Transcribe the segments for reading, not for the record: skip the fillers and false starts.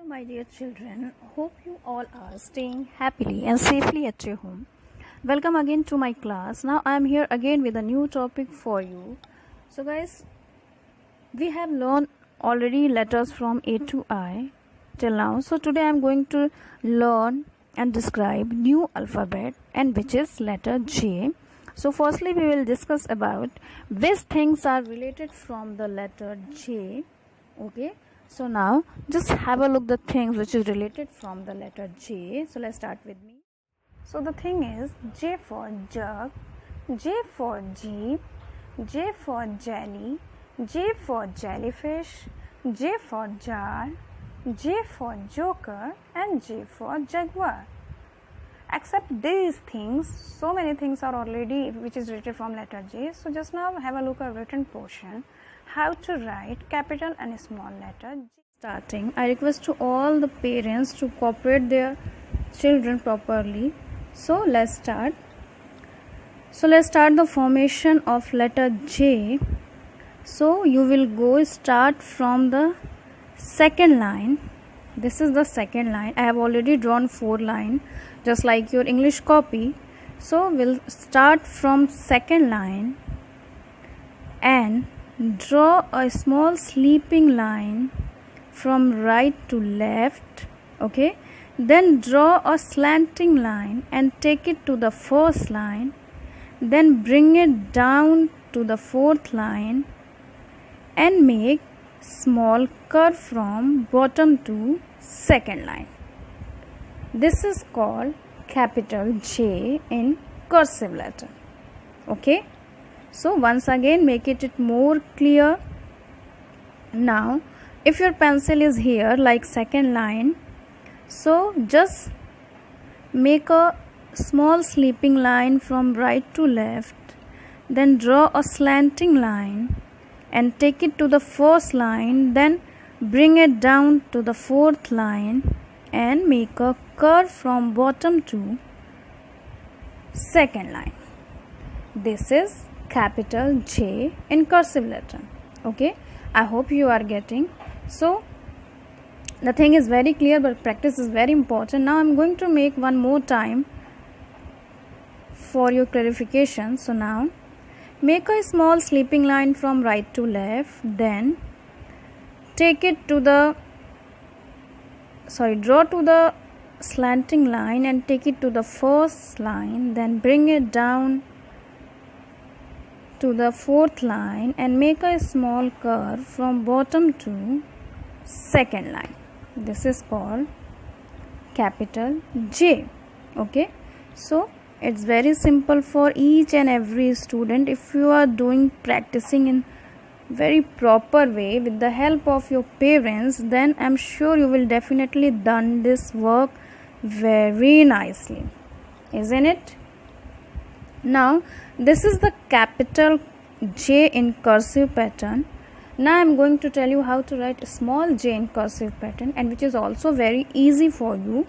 My dear children, hope you all are staying happily and safely at your home. Welcome again to my class. Now I am here again with a new topic for you. So guys, we have learned already letters from A to I till now. So today I am going to learn and describe new alphabet, and which is letter J. So firstly we will discuss about which things are related from the letter J. Okay. So now just have a look the things which is related from the letter J. So let's start with me. So the thing is J for jug, J for jeep, J for jelly, J for jellyfish, J for jar, J for joker, and J for jaguar. Except these things, so many things are already which is related from letter J. So just now have a look at written portion. How to write capital and small letter J. Starting, I request to all the parents to cooperate their children properly. So let's start. So let's start the formation of letter J. So you will go start from the second line. This is the second line. I have already drawn 4 lines just like your English copy. So we'll start from second line and draw a small sleeping line from right to left. Okay, then draw a slanting line and take it to the first line, then bring it down to the fourth line and make small curve from bottom to second line. This is called capital J in cursive letter. Okay, so once again make it more clear. Now if your pencil is here like second line, so just make a small sleeping line from right to left, then draw a slanting line and take it to the first line, then bring it down to the fourth line and make a curve from bottom to second line. This is capital J in cursive letter. Okay, I hope you are getting. So the thing is very clear, but practice is very important. Now I'm going to make one more time for your clarification. So now make a small sleeping line from right to left, then take it to the draw to the slanting line and take it to the first line, then bring it down to the fourth line and make a small curve from bottom to second line. This is called capital J. Okay, so it's very simple for each and every student. If you are practicing in very proper way with the help of your parents, then I'm sure you will definitely done this work very nicely, isn't it? Now this is the capital J in cursive pattern. Now I'm going to tell you how to write a small j in cursive pattern, and which is also very easy for you.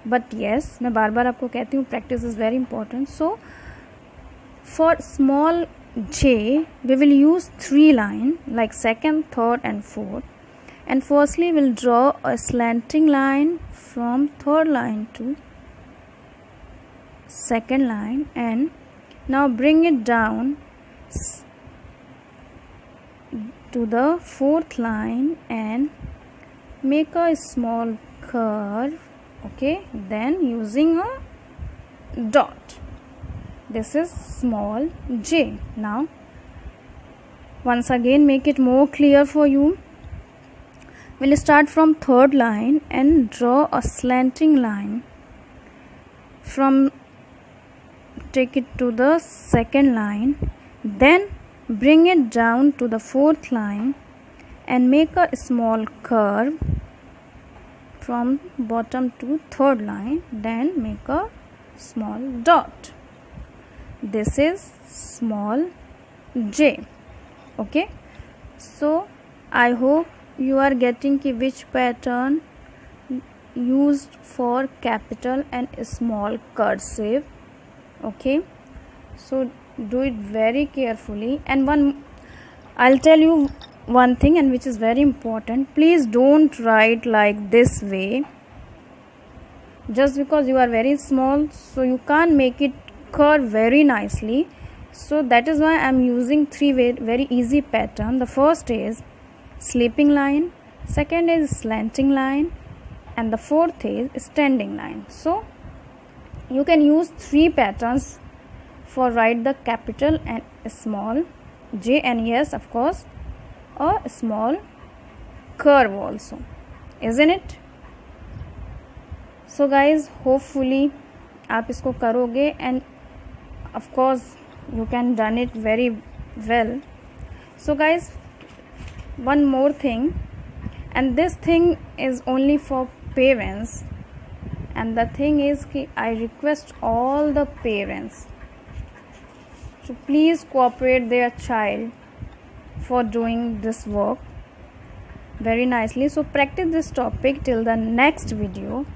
But yes, मैं बार बार आपको कहती हूँ practice is very important. So for small j we will use 3 lines like second, third and fourth. And firstly we'll draw a slanting line from third line to second line and now bring it down to the fourth line and make a small curve. Okay, then using a dot. This is small j. Now once again make it more clear for you. We'll start from third line and draw a slanting line from take it to the second line, then bring it down to the fourth line and make a small curve from bottom to third line, then make a small dot. This is small j. Okay, so I hope you are getting which pattern used for capital and small cursive. Okay, so do it very carefully. And I'll tell you one thing, and which is very important, please don't write like this way. Just because you are very small, so you can't make it curve very nicely. So that is why I am using three very easy pattern. The first is sleeping line, second is slanting line, and the fourth is standing line. So you can use three patterns for write the capital and small J, and yes, of course, a small curve also, isn't it? So guys, hopefully आप इसको करोगे, and of course you can done it very well. So guys, one more thing, and this thing is only for parents, and the thing is कि I request all the parents to please cooperate their child for doing this work very nicely. So practice this topic till the next video.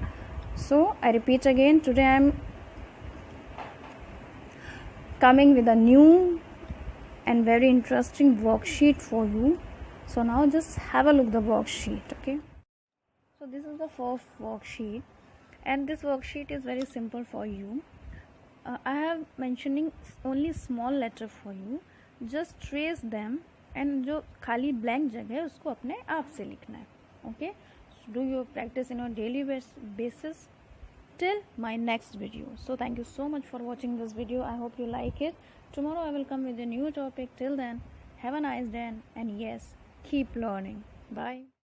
So I repeat again, today I am coming with a new and very interesting worksheet for you. So now just have a look the worksheet. Okay, so this is the first worksheet, and this worksheet is very simple for you. I have mentioning only small letter for you. Just trace them, and जो खाली blank जगह है उसको अपने आप से लिखना है. Okay, so do your practice in a daily basis till my next video. So thank you so much for watching this video. I hope you like it. Tomorrow I will come with a new topic. Till then, have a nice day, and yes, keep learning. Bye.